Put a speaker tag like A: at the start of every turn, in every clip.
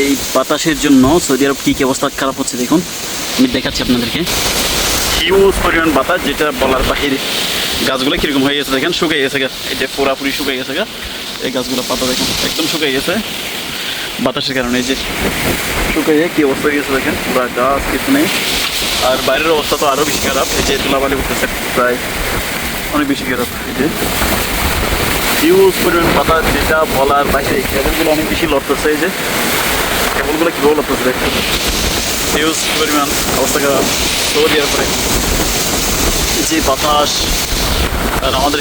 A: এই বাতাসের জন্য সৌদি আরব কী অবস্থা খারাপ হচ্ছে দেখুন, আমি দেখাচ্ছি আপনাদেরকে। হিউজ পরিমাণ বাতাস, যেটা বলার বাহিরে। গাছগুলো কীরকম হয়ে গেছে দেখেন, শুকিয়ে গেছে গা, এই যে পুরাপুরি শুকিয়ে গেছে গা। এই গাছগুলো পাতা দেখুন একদম শুকিয়ে গেছে বাতাসের কারণে। এই যে শুকিয়ে কী অবস্থা হয়ে গেছে দেখেন, পুরা গাছ কিছু নেই। আর বাইরের অবস্থা তো আরও বেশি খারাপ, এই যে ধুলাবালি উঠতেছে প্রায় অনেক বেশি খারাপ। এই যে হিউজ পরিমাণ বাতাস, যেটা বলার বাইরে। কেবলগুলো অনেক বেশি লড়তেছে, এই যে কেবলগুলো কীভাবে লড়তেছে দেখুন, হিউজ পরিমাণ অবস্থা খারাপ। সৌদি আরবে যে বাতাস, আর আমাদের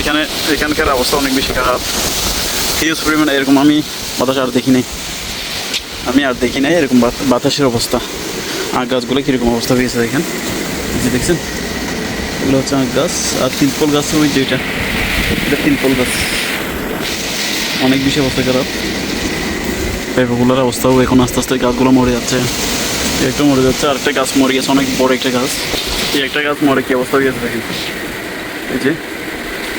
A: এখানকার অবস্থা অনেক বেশি খারাপ, হিউজ পরিমাণ। এরকম আমি বাতাস আর দেখি নাই, এরকম বাতাসের অবস্থা। আখ গাছগুলো কীরকম অবস্থা হয়েছে দেখেন, যে দেখছেন এগুলো হচ্ছে আখ গাছ। আর তিলপল গাছ, ওই যে এটা তিলপল গাছ, অনেক বেশি অবস্থা খারাপ। পেঁপেগুলোর অবস্থাও এখন আস্তে আস্তে গাছগুলো মরে যাচ্ছে, একটা মরে যাচ্ছে, আরেকটা গাছ মরে গেছে, অনেক বড় একটা গাছ। এই একটা গাছ মরে কী অবস্থা হয়ে গেছে দেখেন, এই যে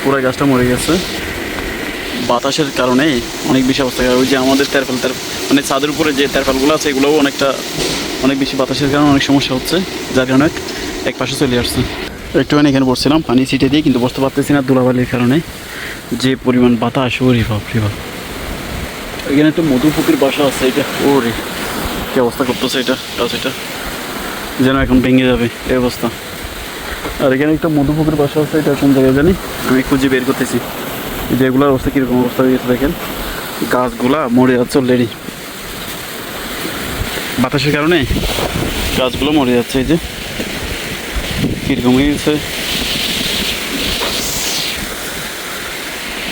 A: পুরো গাছটা মরে গেছে বাতাসের কারণে। অনেক বেশি অবস্থা খারাপ। ওই যে আমাদের মানে ছাদের উপরে যে তেরপালগুলো আছে, এগুলোও অনেক বেশি বাতাসের কারণে অনেক সমস্যা হচ্ছে, যার কারণে এক পাশে চলে আসছে। একটুখানি এখানে বসছিলাম পানি ছিটে দিয়ে, কিন্তু বসতে পারতেছি না ধুলাবালির কারণে। যে পরিমাণ বাতাস, ওরে বাপ রে বাপ। এখানে একটা মধুপুকুর বাসা আছে, এটা ওরে কী অবস্থা করতেছে এটা গাছ, এটা যেন এখন ভেঙে যাবে এই অবস্থা। আর এখানে একটা মধুপুকুর বাসা আছে, এটা কোন জায়গায় জানি, আমি খুঁজে বের করতেছি। যে এগুলোর অবস্থা কীরকম অবস্থা হয়ে গেছে দেখেন, গাছগুলা মরে যাচ্ছে অলরেডি বাতাসের কারণে, গাছগুলো মরে যাচ্ছে। এই যে কীরকম হয়ে গেছে,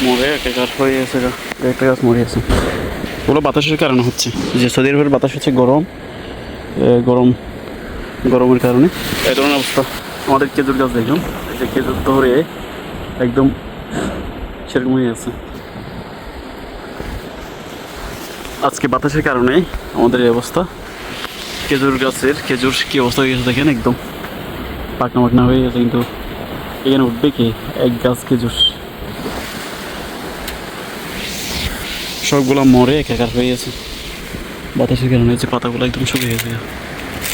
A: মরে একাকার হয়ে গেছে, একটা গাছ মরে গেছে। ওগুলো বাতাসের কারণে হচ্ছে, যে সৌদি আরবের বাতাস হচ্ছে গরমের কারণে এই ধরনের অবস্থা। আমাদের খেজুর গাছ দেখুন, এই যে খেজুর ধরে একদম সেরকম হয়ে গেছে। আজকে বাতাসের কারণে আমাদের এই অবস্থা। খেজুর কী অবস্থা হয়ে গেছে দেখেন, একদম পাকনা হয়ে গেছে। কিন্তু এখানে উঠবে কি, এক গাছ খেজুর সবগুলো মরে একাকার হয়ে গেছে বাতাসের কারণে। যে পাতাগুলো একদম শুকিয়ে গেছে।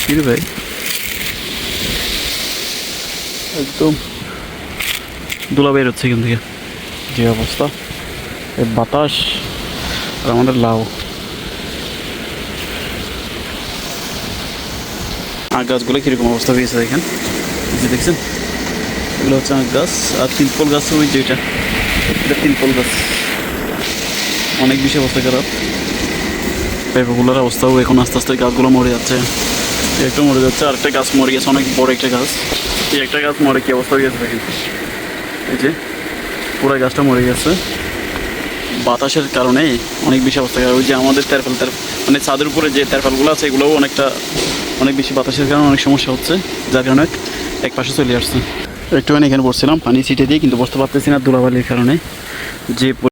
A: কি রে ভাই, একদম ধুলা বের হচ্ছে এখান থেকে, যে অবস্থা। এই বাতাস আর আমাদের লাউ। আখ গাছগুলো কীরকম অবস্থা হয়েছে দেখেন, যে দেখছেন এগুলো হচ্ছে আখ গাছ। আর তিলপল গাছ, ওই যে এটা তিলপল গাছ, অনেক বেশি অবস্থা খারাপ। পেঁপেগুলোর অবস্থাও এখন আস্তে আস্তে গাছগুলো মরে যাচ্ছে, একটা মরে যাচ্ছে, আরেকটা গাছ মরে গেছে, অনেক বড় একটা গাছ। এই একটা গাছ মরে কী অবস্থা হয়ে গেছে দেখেন, এই যে পুরো গাছটা মরে গেছে বাতাসের কারণে। অনেক বেশি অবস্থা খারাপ। ওই যে আমাদের মানে ছাদের উপরে যে তেরপালগুলো আছে, এগুলোও অনেক বেশি বাতাসের কারণে অনেক সমস্যা হচ্ছে, যার কারণে এক পাশে চলে আসছে। একটুখানি এখানে বসছিলাম পানি ছিটে দিয়ে, কিন্তু বসতে পারতেছি না ধুলাবালির কারণে। যে